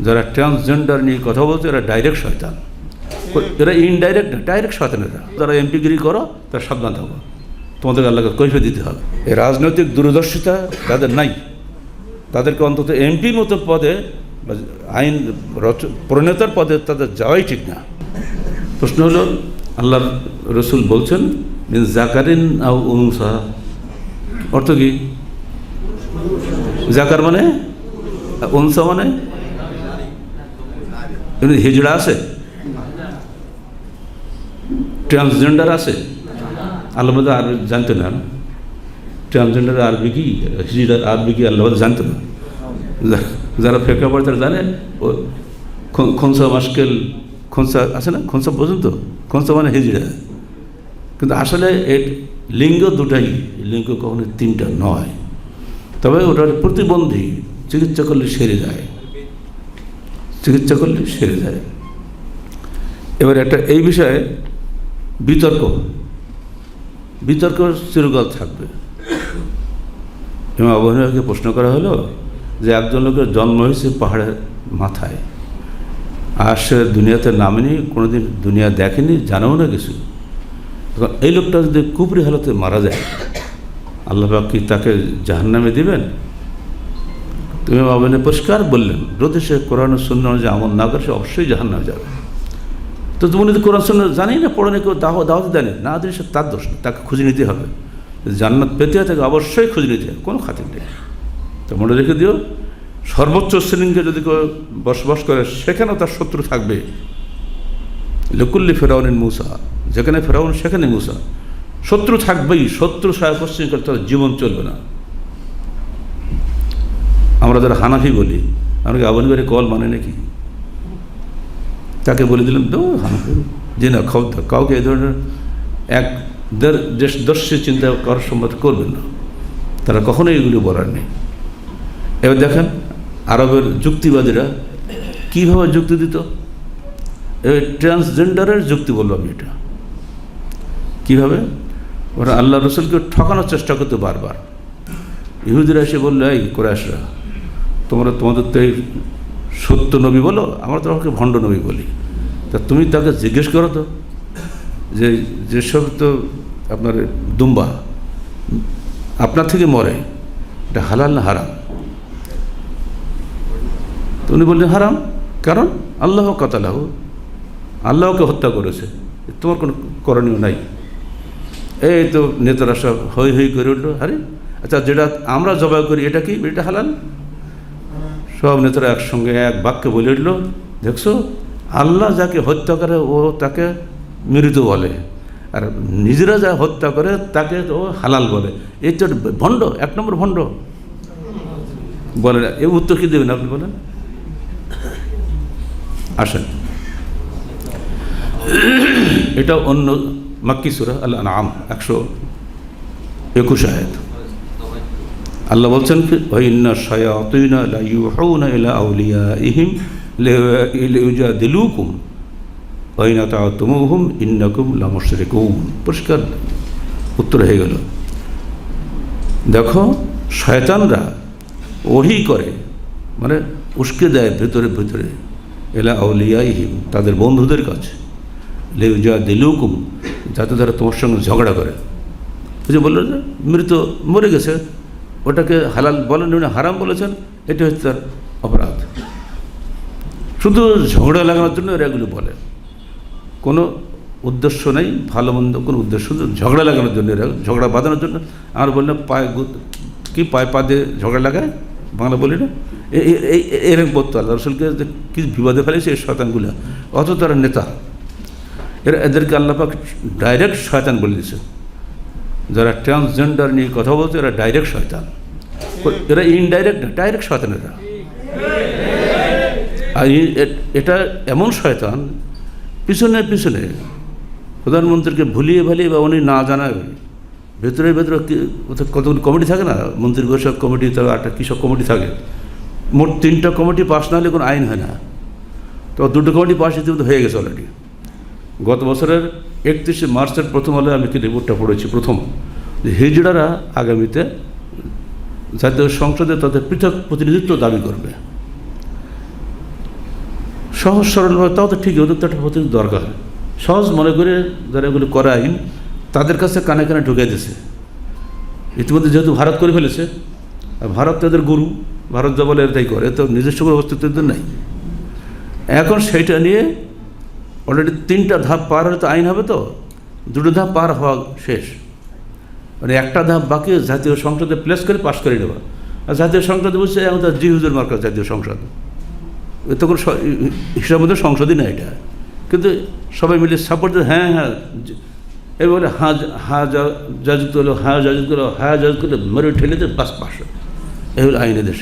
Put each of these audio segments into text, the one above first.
যারা ট্রান্সজেন্ডার নিয়ে কথা বলছে এরা ডাইরেক্ট শয়তান, এরা ইনডাইরেক্ট না, ডাইরেক্ট শয়তানেরা। যারা এমপিগিরি করো তারা সাবধান থাকো, তোমাদেরকে আল্লাহকে কৈফিয়ত দিতে হবে। এই রাজনৈতিক দূরদর্শিতা যাদের নাই তাদেরকে অন্তত এমপির মতো পদে বা আইন প্রণেতার পদে তাদের যাওয়াই ঠিক না। প্রশ্ন হলো, আল্লাহর রসুল বলছেন মিন জাকারিন আও উনসা, অর্থ কি? জাকার মানে, উনসা মানে হিজড়া আছে, ট্রান্সজেন্ডার আছে। আল্লাহ আর জানতো না ট্রান্সজেন্ডার আরবি কি, হিজড়ার আরবি কি, আল্লাহ জানতো না। যারা ফেকা পড়ে তারা জানে ও খনসা মাস্কেল, খনসা আছে না, খনসা পর্যন্ত, খনসা মানে হিজড়া। কিন্তু আসলে এর লিঙ্গ দুটাই, লিঙ্গ কখনো তিনটা নয়। তবে ওটার প্রতিবন্ধী, চিকিৎসা করলে সেরে যায়, চিকিৎসা করলে সেরে যায়। এবার একটা এই বিষয়ে বিতর্ক চিরকাল থাকবে। ইমাম আবু হানিফাকে প্রশ্ন করা হলো যে একজন লোকের জন্ম হয়েছে পাহাড়ের মাথায়, আর সে দুনিয়াতে নামেনি, কোনোদিন দুনিয়া দেখেনি, জানেও না কিছু। তখন এই লোকটা যদি কুফরি হালতে মারা যায়, আল্লাহ পাক কি তাকে জাহান্নামে দিবেন? তুমি ইমাম আবু হানিফা পরিষ্কার বললেন, যদি সে কোরআন ও সুন্নাহ অনুযায়ী আমল না করে সে অবশ্যই জাহান্নামে যাবে। তো তুমি যদি কোরআন সুন্নাহ জানি না, পড়ে কেউ দাওয়াতে দেয়নি না, দিলে সে তার দোষ না, তাকে খুঁজে নিতে হবে। জান্নাত পেতে হয় তাকে অবশ্যই খুঁজে নিতে হবে, কোনো খাতির নেই। তো মনে রেখে দিও, সর্বোচ্চ শ্রেণীকে যদি কেউ বসবাস করে সেখানেও তার শত্রু থাকবে। লিকুল্লি ফেরাউনিন মুসা, যেখানে ফেরাউন সেখানে মুসা, শত্রু থাকবেই। শত্রু সাহেব পশ্চিম করে তার জীবন চলবে না। আমরা যারা হানাফি বলি, আমরা কি আবু হানিফার কল মানে নাকি? তাকে বলে দিলাম তো হানাফি, যে না কাউকে এই ধরনের এক দর্শী চিন্তা করার সম্মত করবেন না, তারা কখনোই এগুলি বলার নেই। এবার দেখেন আরবের যুক্তিবাদীরা কীভাবে যুক্তি দিত। এবার ট্রান্সজেন্ডারের যুক্তি বলবো আমি, এটা কীভাবে ওরা আল্লাহ রসুলকে ঠকানোর চেষ্টা করতো বারবার। ইহুদিরা এসে বললো, এই কুরাইশরা, তোমাদের তো এই সত্য নবী বলো, আমরা তো ওকে ভণ্ড নবী বলি। তা তুমি তাকে জিজ্ঞেস করো তো যে যেসব তো আপনার দুম্বা আপনার থেকে মরে, এটা হালাল না হারাম? তো উনি বললেন হারাম, কারণ আল্লাহ কাতালাহু, আল্লাহকে হত্যা করেছে, তোমার কোনো করণীয় নাই। এই তো নেতারা সব হই হই করে উঠলো, আরে আচ্ছা যেটা আমরা জবাই করি এটা কি, এটা হালাল? সব নেতারা একসঙ্গে এক বাক্যে বলে উঠলো, দেখছো আল্লাহ যাকে হত্যা করে ও তাকে মৃত বলে, আর নিজেরা যা হত্যা করে তাকে ও হালাল বলে। এই তো ভণ্ড, এক নম্বর ভণ্ড বলে। এই উত্তর কি দেবেন আপনি বলেন? আসেন, এটা অন্য মাক্কি সূরা আল আনআম 121 আয়াত। আল্লাহ বলছেন, ওয়াইন্না শায়াতিনা লা ইউহুনা ইলা আউলিয়াইহিম লিইউজাদিলুকুম ওয়া ইন আতা'তুমুহুম ইন্নাকুম লামুশরিকুন। পরিষ্কার উত্তর হয়ে গেল। দেখো শয়তানরা ওহী করে, মানে উস্কে দেয় ভেতরে ভেতরে, এলা আউলিয়াইহিম, তাদের বন্ধুদের কাছে, লিইউজাদিলুকুম, যাতে তারা তোমার সঙ্গে ঝগড়া করে। ওই যে বললো যে মৃত মরে গেছে, ওটাকে হালাল বলেন উনি হারাম বলেছেন, এটা হচ্ছে তার অপরাধ। শুধু ঝগড়া লাগানোর জন্য এরা এগুলো বলে, কোনো উদ্দেশ্য নেই, ভালো মন্দ কোনো উদ্দেশ্য, শুধু ঝগড়া লাগানোর জন্য, এরা ঝগড়া বাঁধানোর জন্য। আর বললাম পায়ে কি পায়ে পা দিয়ে ঝগড়া লাগায়, বাংলা বলি না, এরকম বলতো আল্লাহ রসুলকে কি বিবাদে ফেলেছে এই শয়তানগুলো, অত তারা নেতা। এদেরকে আল্লাহ পাক ডাইরেক্ট শয়তান বলে দিয়েছে। যারা ট্রান্সজেন্ডার নিয়ে কথা বলছে এরা ডাইরেক্ট শয়তান, এরা ইনডাইরেক্ট না, ডাইরেক্ট শয়তান এরা। আর এটা এমন শয়তান, পিছনে পিছনে প্রধানমন্ত্রীকে ভুলিয়ে ভালিয়ে বা উনি না জানায়, ভেতরে ভেতরে কতগুলো কমিটি থাকে না, মন্ত্রী পরিষদ কমিটি, তার একটা কৃষক কমিটি থাকে, মোট 3টা কমিটি পাস না হলে কোনো আইন হয় না। তো 2টো কমিটি পাস ইতিমধ্যে হয়ে গেছে অলরেডি। গত বছরের 31শে মার্চের প্রথম আলোয় আমি কি রিপোর্টটা পড়েছি, প্রথম যে হিজড়ারা আগামীতে জাতীয় সংসদে তাদের পৃথক প্রতিনিধিত্ব দাবি করবে। সহজ সরলভাবে, তাও তো ঠিক, ওদের তো একটা প্রতিনিধি দরকার। সহজ মনে করে যারা এগুলো করে আইন, তাদের কাছে কানে কানে ঢুকিয়ে দিয়েছে। ইতিমধ্যে যেহেতু ভারত করে ফেলেছে, আর ভারত তাদের গুরু, ভারত যা বলে এটাই করে, তো নিজস্ব কোনো অস্তিত্ব নাই। এখন সেইটা নিয়ে অলরেডি 3টা ধাপ পার হলে তো আইন হবে, তো 2টো ধাপ পার হওয়া শেষ, মানে একটা ধাপ বাকি জাতীয় সংসদে প্লেস করে পাশ করে দেওয়া। আর জাতীয় সংসদে বলছে এখন তার জি হুজুর মার্কা জাতীয় সংসদ, এত কোনো হিসাব মধ্যে সংসদই না এটা, কিন্তু সবাই মিলে সাপোর্ট দিয়ে হ্যাঁ হ্যাঁ এই বলে হা জাজুক হলো, হ্যাঁ জাজুক হলো, হ্যাঁ জাজুক হলো, মরে ঠেলে দিয়ে পাশ। এই হলো আইনে দেশ,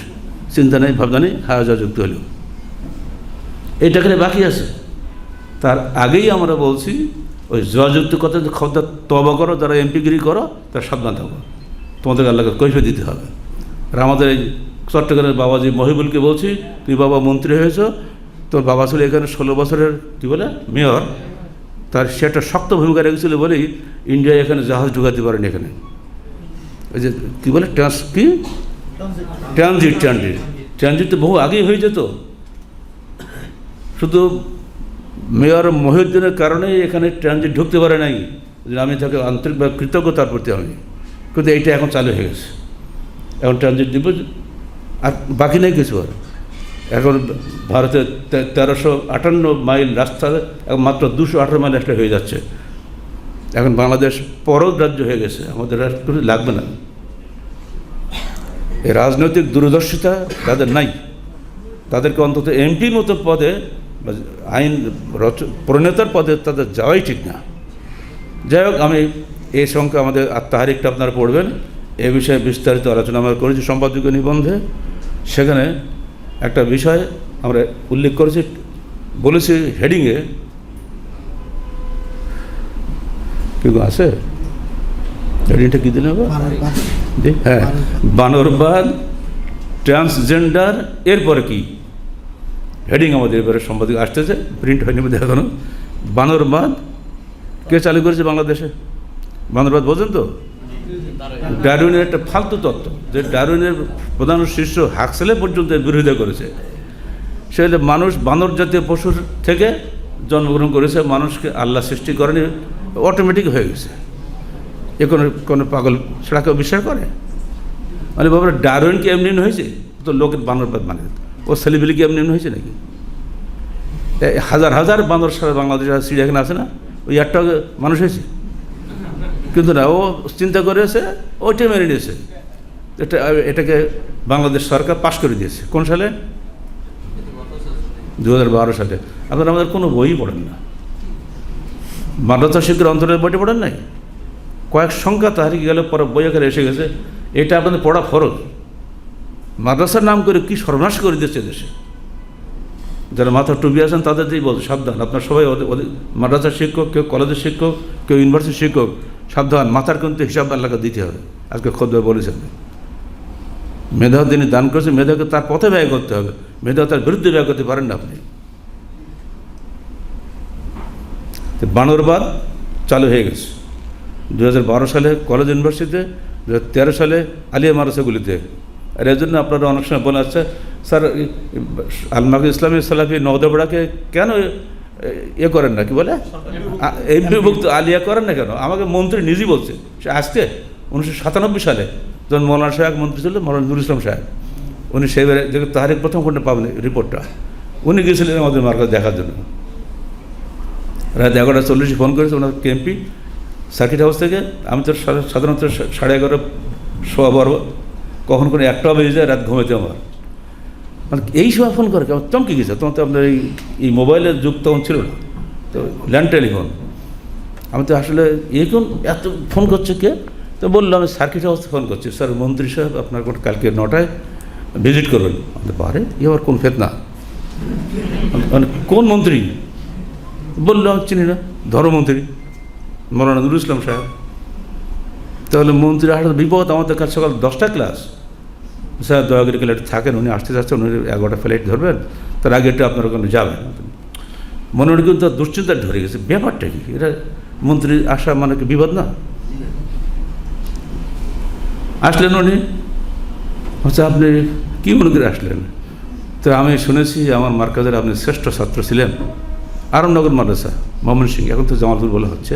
চিন্তা নেই ভাবনা নেই, হ্যাঁ জাযুক্ত হলো। এইটাকে বাকি আছে। তার আগেই আমরা বলছি ওই জয়যুক্ত কথা খবরদার তওবা করো, যারা এমপিগিরি করো তারা সাবধান থাকো, তোমাদেরকে আল্লাহকে কৈফিয়ত দিতে হবে। আর আমাদের এই চট্টগ্রামের বাবাজি মহিবুলকে বলছি, তুই বাবা মন্ত্রী হয়েছ, তোর বাবা ছিল এখানে 16 বছরের কী বলে মেয়র, তার সে একটা শক্ত ভূমিকা রেখেছিল বলেই ইন্ডিয়া এখানে জাহাজ ঢুকাতে পারেনি। এখানে ওই যে কী বলে ট্রানজিট তো বহু আগেই হয়ে যেত, শুধু মেয়র মহিউদ্দিনের কারণেই এখানে ট্রানজিট ঢুকতে পারে নাই। আমি তাকে আন্তরিকভাবে কৃতজ্ঞ তার প্রতি আমি, কিন্তু এইটা এখন চালু হয়ে গেছে, এখন ট্রানজিট দিব। আর বাকি নেই কিছু। আর এখন ভারতের 1358 মাইল রাস্তা এখন মাত্র 218 মাইল একটা হয়ে যাচ্ছে। এখন বাংলাদেশ পরদ রাজ্য হয়ে গেছে, আমাদের রাষ্ট্র লাগবে না। এই রাজনৈতিক দূরদর্শিতা তাদের নাই, তাদেরকে অন্তত এমপির মতো পদে, আইন প্রণেতার পদে তাদের যাওয়াই ঠিক না। যাই হোক, আমি এই সংখ্যা আমাদের তাহারিকটা আপনারা পড়বেন, এ বিষয়ে বিস্তারিত আলোচনা আমরা করেছি সম্পাদকীয় নিবন্ধে। সেখানে একটা বিষয় আমরা উল্লেখ করেছি, বলেছি হেডিংয়ে, কিন্তু আছে হেডিংটা কী দিলে হবে? হ্যাঁ, বানরবাদ, ট্রান্সজেন্ডার, এরপরে কি হেডিং আমাদের এবারে সম্পাদক আসতেছে, প্রিন্ট হয়নি বোধ এখনো। বানরবাদ কে চালু করেছে বাংলাদেশে? বানরবাদ বোঝেন তো? ডারউইনের একটা ফালতু তত্ত্ব, যে ডারউইনের প্রধান শিষ্য হাক্সলে পর্যন্ত বিরোধিতা করেছে। সে হলে মানুষ বানর জাতীয় পশুর থেকে জন্মগ্রহণ করেছে, মানুষকে আল্লাহ সৃষ্টি করেনি, অটোমেটিক হয়ে গেছে। এ কোনো পাগল সেটা কেউ বিশ্বাস করে? মানে বাবা, ডারউইন কি এমনি হয়েছে? তো লোকের বানরবাদ মানে ও ছেলেবেলি কি এমনি হয়েছে নাকি? হাজার হাজার বানর সারা বাংলাদেশের চিড়িয়াখানা আছে না, ওই একটা মানুষ হয়েছে? কিন্তু না, ও চিন্তা করেছে, ওইটা মেনে নিয়েছে। এটাকে বাংলাদেশ সরকার পাশ করে দিয়েছে। কোন সালে? 2012 সালে। আপনারা আমাদের কোনো বই পড়েন না, মাদ্রাসা শিক্ষার অন্তরের বইটা পড়েন নাই? কয়েক সংখ্যা তাহারিক গেলে পরে বই আকারে এসে গেছে, এটা আপনাদের পড়া ফরজ। মাদ্রাসার নাম করে কি সর্বনাশ করে দিচ্ছে দেশে। যারা মাথা টুপি আছেন তাদের দিয়েই বলছে সাবধান, আপনার সবাই ওদের মাদ্রাসার শিক্ষক, কেউ কলেজের শিক্ষক, কেউ ইউনিভার্সিটির শিক্ষক, সাবধান, মাথার কিন্তু হিসাব আল্লাহকে দিতে হবে। আজকে খোদবা বলেছেন, মেধা তিনি দান করেছেন, মেধাকে তার পথে ব্যয় করতে হবে, মেধা তার বিরুদ্ধে ব্যয় করতে পারেন না আপনি। বানরবাদ চালু হয়ে গেছে 2012 সালে কলেজ ইউনিভার্সিটিতে, 2013 সালে আলিয়া মাদ্রাসাগুলিতে। আর এর জন্য আপনারা অনেক সময় বলে আসছে, স্যার আলমাকে ইসলামী সালাফি নওদাপাড়াকে কেন ইয়ে করেন না, কি বলে এমপিভুক্ত আলিয়া করেন না কেন? আমাকে মন্ত্রী নিজেই বলছে, সে আসছে 1997 সালে যখন মৌলানা সাহেব মন্ত্রী ছিল, মৌলানা নুরুল ইসলাম সাহেব, উনি সেইবারে দেখে তাহারিক প্রথম খণ্ডে পাবেন রিপোর্টটা, উনি গিয়েছিলেন আমাদের মার্কেট দেখার জন্য। রাত 11:40 ফোন করেছে ওনার কেএমপি সার্কিট হাউস থেকে। আমি তো সাধারণত 11:30 সোয়া 12, কখন কোনো 1টা বেজে যায় রাত ঘুমাইতে আমার। মানে এই সময় ফোন করে কেমন চমকে গেছে। তখন তো আপনার এই মোবাইলের যুগ তখন ছিল না, তো ল্যান্ড টেলিফোন। আমি তো আসলে এখন এত ফোন করছে কে, তো বললাম আমি সার্কিট হাউসে ফোন করছি, স্যার মন্ত্রী সাহেব আপনার কালকে 9টায় ভিজিট করবেন। আমাদের পারে এ আবার কোন ফেতনা, মানে কোন মন্ত্রী? বললো আমি চিনি না, ধর্মমন্ত্রী মৌলানা নুরুল ইসলাম সাহেব। তাহলে মন্ত্রী আসলে বিপদ, আমাদের কাছে সকাল 10টা ক্লাস। স্যার দয়া করে গেলে থাকেন, উনি আসতে যাচ্ছেন, উনি 11টা ফ্লাইট ধরবেন, তার আগে একটু আপনার ওখানে যাবেন। মনে মনে কিন্তু দুশ্চিন্তা ধরে গেছে, ব্যাপারটা কি? এটা মন্ত্রী আসা মানে কি বিপদ না? আসলেন উনি, হচ্ছে আপনি কী মনে করে আসলেন? তো আমি শুনেছি আমার মার্কাজের আপনি শ্রেষ্ঠ ছাত্র ছিলেন, আরমনগর মাদ্রাসা ময়মনসিং, এখন তো জামালপুর বলা হচ্ছে।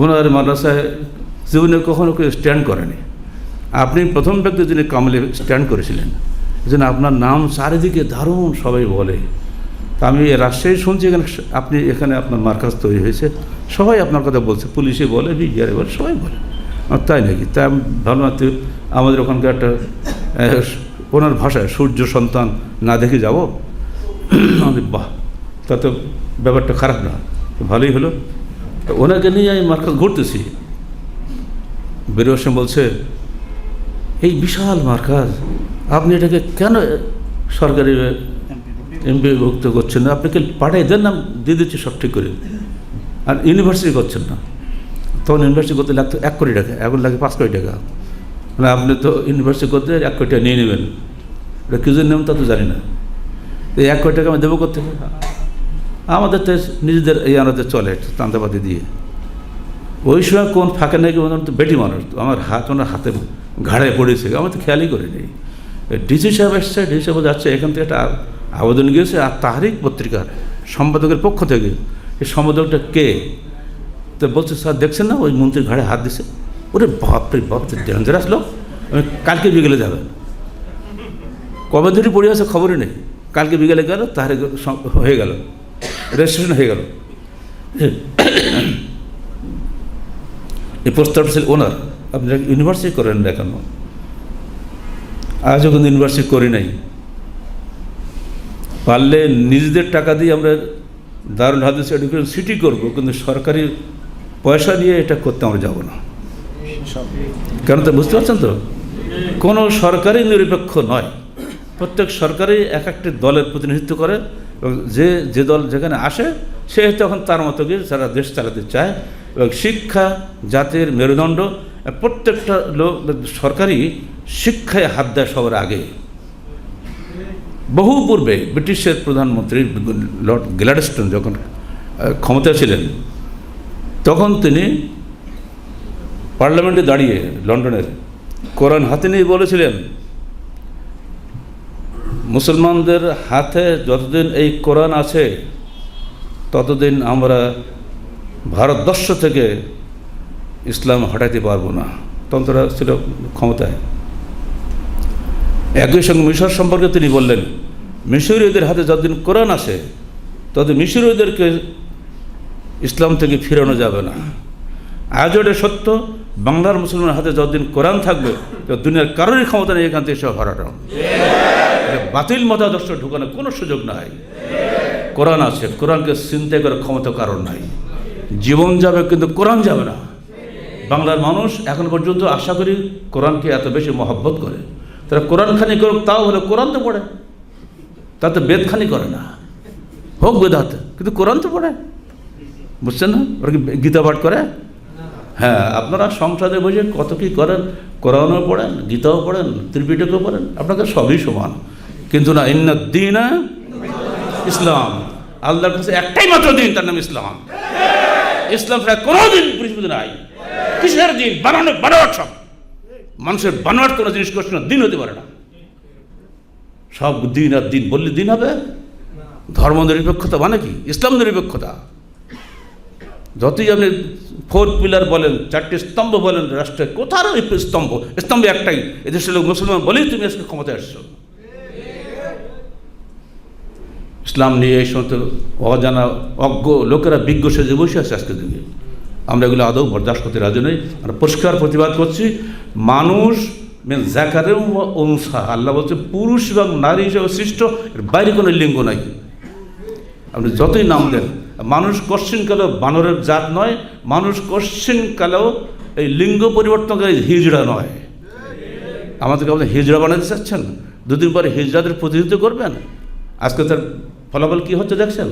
ওনার মাদ্রাসায় জীবনে কখনো কেউ স্ট্যান্ড করেনি, আপনি প্রথম ব্যক্তি যিনি কামলে স্ট্যান্ড করেছিলেন। এই জন্য আপনার নাম চারিদিকে দারুণ সবাই বলে। তা আমি রাজশাহী শুনছি এখানে আপনি এখানে আপনার মার্কাজ তৈরি হয়েছে, সবাই আপনার কথা বলছে, পুলিশে বলে, বিডিআরে বলে, সবাই বলে। তাই নাকি? তাই আমি ভাবলাম আমাদের ওখানকার একটা ওনার ভাষায় সূর্য সন্তান না দেখে যাবো। বাহ, তা তো ব্যাপারটা খারাপ না, ভালোই হলো। তো ওনাকে নিয়ে আমি মার্কাজ ঘুরতেছি, বেরোর সময় বলছে, এই বিশাল মার্কাজ, আপনি এটাকে কেন সরকারি এমপিভুক্ত করছেন না? আপনাকে পাঠাই দেন না, দিয়ে দিচ্ছি সব ঠিক করে। আর ইউনিভার্সিটি করছেন না, তখন ইউনিভার্সিটি করতে লাগতো 1 কোটি টাকা, এখন লাগে 5 কোটি টাকা। মানে আপনি তো ইউনিভার্সিটি করতে 1 কোটি টাকা নিয়ে নেবেন, এটা কী জন্য নেবেন তা তো জানি না। এই 1 কোটি টাকা আমি দেবো করতে, আমাদের তো নিজেদের এই আমাদের চলে চাঁদাবাদি দিয়ে। ওই সময় কোন ফাঁকে নাকি তো বেটি মানুষ, তো আমার ওনার হাতে ঘাড়ে পড়েছে, আমি তো খেয়ালই করিনি। ডিসি সাহেব এসছে, ডিসি সাহেব যাচ্ছে, এখান থেকে একটা আবেদন গিয়েছে, আর তাহারিক পত্রিকার সম্পাদকের পক্ষ থেকে। এই সম্পাদকটা কে? তো বলছে, স্যার দেখছেন না ওই মন্ত্রীর ঘাড়ে হাত দিছে। ওরে বাপরে বাপ, ডেঞ্জারাস লোক, আমি কালকে বিকেলে যাবেন। কবে ধরে পড়ে আছে খবরই নেই, কালকে বিকেলে গেল, তাহারিক হয়ে গেল, রেজিস্ট্রেশন হয়ে গেল। এই প্রস্তাব ছিল ওনার, আপনি ইউনিভার্সিটি করেন না কেন? আজও কিন্তু ইউনিভার্সিটি করি নাই। পারলে নিজেদের টাকা দিয়ে আমরা দারুল হাদিস এডুকেশন সিটি করবো, কিন্তু সরকারি পয়সা দিয়ে এটা করতে আমরা যাব না। কেন তো বুঝতে পারছেন তো? কোনো সরকারি নিরপেক্ষ নয়, প্রত্যেক সরকারই এক একটি দলের প্রতিনিধিত্ব করে, এবং যে দল যেখানে আসে সে তখন তার মতো গিয়ে যারা দেশ চালাতে চায়। এবং শিক্ষা জাতির মেরুদণ্ড, প্রত্যেকটা লোক সরকারি শিক্ষায় হাত দেয় সবার আগে। বহু পূর্বে ব্রিটিশের প্রধানমন্ত্রী লর্ড গ্ল্যাডস্টোন যখন ক্ষমতা ছিলেন, তখন তিনি পার্লামেন্টে দাঁড়িয়ে লন্ডনের কোরআন হাতে নিয়ে বলেছিলেন, মুসলমানদের হাতে যতদিন এই কোরআন আছে ততদিন আমরা ভারতবর্ষ থেকে ইসলাম হটাইতে পারবো না। তখন তারা ছিল ক্ষমতায়। একই সঙ্গে মিশর সম্পর্কে তিনি বললেন, মিশরীয়দের হাতে যতদিন কোরআন আছে ততদিন মিশরীয়দেরকে ইসলাম থেকে ফিরানো যাবে না। আজও এটা সত্য, বাংলার মুসলমানের হাতে যতদিন কোরআন থাকবে তো দুনিয়ার কারোরই ক্ষমতা নেই এখান থেকে সব হারানো। বাতিল মতাদর্শ ঢুকানোর কোনো সুযোগ নাই। কোরআন আছে, কোরআনকে চিন্তা করার ক্ষমতা কারণ নাই। জীবন যাবে কিন্তু কোরআন যাবে না। বাংলার মানুষ এখন পর্যন্ত আশা করি কোরআনকে এত বেশি মহব্বত করে, তারা কোরআনখানি করুক, তাও হলে কোরআন তো পড়ে, তাতে বেদখানি করে না, হোক বেদাত, কিন্তু কোরআন তো পড়ে। বুঝছেন না? ওরা কি গীতা পাঠ করে? হ্যাঁ, আপনারা সংসদে বসে কত কী করেন, কোরআনও পড়েন, গীতাও পড়েন, ত্রিপিটকও পড়েন, আপনাদের সবই সমান। কিন্তু না, ইন্নাদ-দীন ইসলাম, আল্লাহর কাছে একটাই মাত্র দিন, তার নাম ইসলাম। ইসলাম ছাড়া কোনো দিন পৃথিবীতে নাই। কিসের দিন? বানোয়াট সব মানুষের বানোয়াট কোনো জিনিস করছে না, দিন হতে পারে না। সব দিন আর দিন বললে দিন হবে? ধর্ম নিরপেক্ষতা মানে কি? ইসলাম নিরপেক্ষতা। যতই আপনি 4 পিলার বলেন, 4টি স্তম্ভ বলেন রাষ্ট্রের, কোথাও স্তম্ভ একটাই, এদেশের লোক মুসলমান বলেই তুমি আজকে ক্ষমতায় আসছো। ইসলাম নিয়ে এই সমস্ত অজানা অজ্ঞ লোকেরা বিজ্ঞ সেজে বসে আছে আজকে দিকে। আমরা এগুলো আদৌ বরদাস্ত করতে রাজি নই। আমরা পরিষ্কার প্রতিবাদ করছি, মানুষ জাকারে অনুসা, আল্লাহ বলছে পুরুষ এবং নারী হিসেবে সৃষ্ট, এর বাইরে কোনো লিঙ্গ নাই। আপনি যতই নাম দেন, মানুষ কোশ্চিনকালেও বানরের জাত নয়, মানুষ কোশ্চিনকালেও এই লিঙ্গ পরিবর্তনকারী হিজড়া নয়। আমাদেরকে আপনি হিজড়া বানাতে চাচ্ছেন, 2 দিন পরে হিজড়াদের প্রতিনিধিত্ব করবেন। আজকে তার ফলাফল কী হচ্ছে দেখছেন?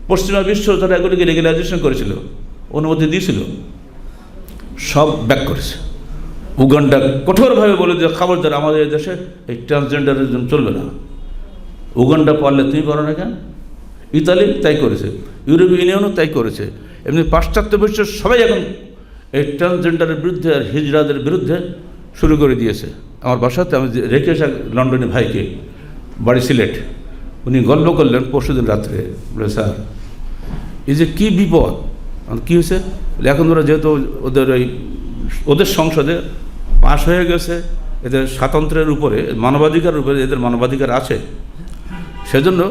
পশ্চিমা বিশ্ব তারা এগুলিকে রেগুলাইজেশন করেছিল, অনুমতি দিয়েছিল, সব ব্যাক করেছে। উগান্ডা কঠোরভাবে বলে যে খবরদার আমাদের দেশে এই ট্রান্সজেন্ডারিজম চলবে না। উগান্ডা পারলে তুমি পারো না কেন? ইতালি তাই করেছে, ইউরোপীয় ইউনিয়নও তাই করেছে। এমনি পাশ্চাত্য বিশ্বের সবাই এখন এই ট্রান্সজেন্ডারের বিরুদ্ধে আর হিজড়াদের বিরুদ্ধে শুরু করে দিয়েছে। আমার বাসাতে আমি রেখে এসে লন্ডনে ভাইকে, বাড়ি সিলেট। উনি গল্প করলেন পরশুদিন রাত্রে, বলে স্যার এই যে কী বিপদ, কী হয়েছে? এখন ওরা যেহেতু ওদের সংসদে পাশ হয়ে গেছে, এদের স্বাতন্ত্র্যের উপরে, মানবাধিকারের উপরে এদের মানবাধিকার আছে, সেজন্য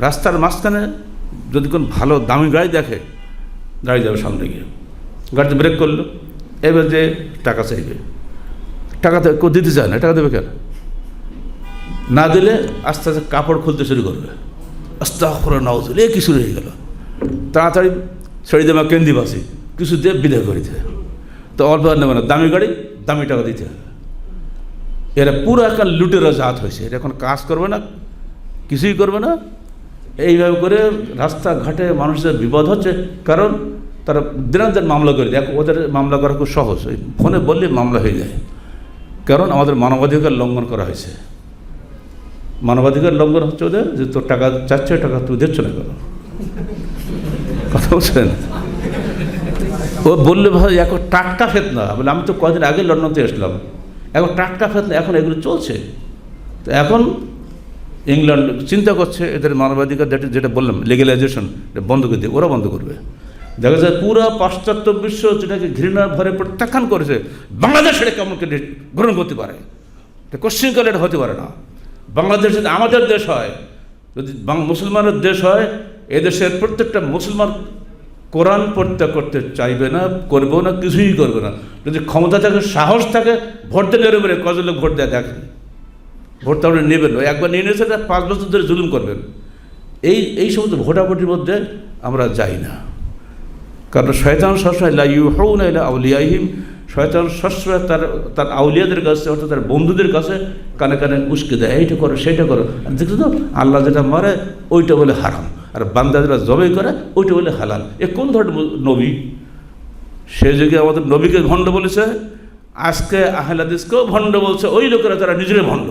রাস্তার মাঝখানে যদি কোন ভালো দামি গাড়ি দেখে গাড়ি যাবে সামনে গিয়ে, গাড়িতে ব্রেক করলো, এবার যে টাকা চাইবে, টাকা তো কেউ দিতে চায় না, টাকা দেবে কেন? না দিলে আস্তে আস্তে কাপড় খুলতে শুরু করবে, আস্তাগফিরুল্লাহ নাউযুবিল্লাহ, কি শুরু হয়ে গেল, তাড়াতাড়ি ছেড়ে দেওয়া কেন্দ্রিবাসী কিছু দিয়ে বিদায় করে দিতে। তো অল্প নেবে না, দামি গাড়ি দামি টাকা দিতে হবে। এরা পুরো একটা লুটেরা জাত হয়েছে, এরা এখন কাজ করবে না, কিছুই করবে না। এইভাবে করে রাস্তাঘাটে মানুষের বিপদ হচ্ছে, কারণ তারা দিনাদিন মামলা করে দেয়। ওদের মামলা করা খুব সহজ, ওই ফোনে বললে মামলা হয়ে যায়, কারণ আমাদের মানবাধিকার লঙ্ঘন করা হয়েছে। মানবাধিকার লঙ্ঘন হচ্ছে ওদের, যে তোর টাকা চাচ্ছে, টাকা তুই দিচ্ছ না কেন, কথা বলছেন? ও বললে ভাই এখন টাটকা ফেতনা, বলে আমি তো কদিন আগে লন্ডনতে এসলাম, এখন টাটকা ফেতনা, এখন এগুলো চলছে। তো এখন ইংল্যান্ড চিন্তা করছে এদের মানবাধিকার যেটা বললাম লিগ্যালাইজেশন বন্ধ করে দিয়ে, ওরা বন্ধ করবে। দেখা যায় পুরো পাশ্চাত্য বিশ্ব যেটাকে ঘৃণা ভরে প্রত্যাখ্যান করেছে, বাংলাদেশ এটা কেমন করে গ্রহণ করতে পারে? কোশ্চিনকালে এটা হতে পারে না। বাংলাদেশ যদি আমাদের দেশ হয়, যদি মুসলমানের দেশ হয়, এদেশের প্রত্যেকটা মুসলমান কোরআন পড়তে করতে চাইবে না, করবেও না, কিছুই করবে না। যদি ক্ষমতা থাকে, সাহস থাকে, ভোট দিলে এরপরে কজন লোক ভোট দেয় দেখেন, ভোট তো আপনি নেবেন, একবার নিয়ে নিয়েছে 5 বছর ধরে জুলুম করবেন। এই সমস্ত ভোটাভুটির মধ্যে আমরা যাই না, কারণ শয়তান সবসময় লা ইউহাউনা ইলা আউলিয়াইহিম, শয়তান সবসময় তার আউলিয়াদের কাছে, অর্থাৎ তার বন্ধুদের কাছে কানে কানে উস্কে দেয়, এইটা করো সেইটা করো। দেখছো তো, আল্লাহ যেটা মারে ওইটা বলে হারাম, আর বান্দা যেটা জবাই করে ওইটা বলে হালাল। এ কোন ধরনের নবী? সে যুগে আমাদের নবীকে ভণ্ড বলেছে, আজকে আহলে হাদিসকেও ভণ্ড বলছে ওই লোকেরা যারা নিজেরা ভণ্ড।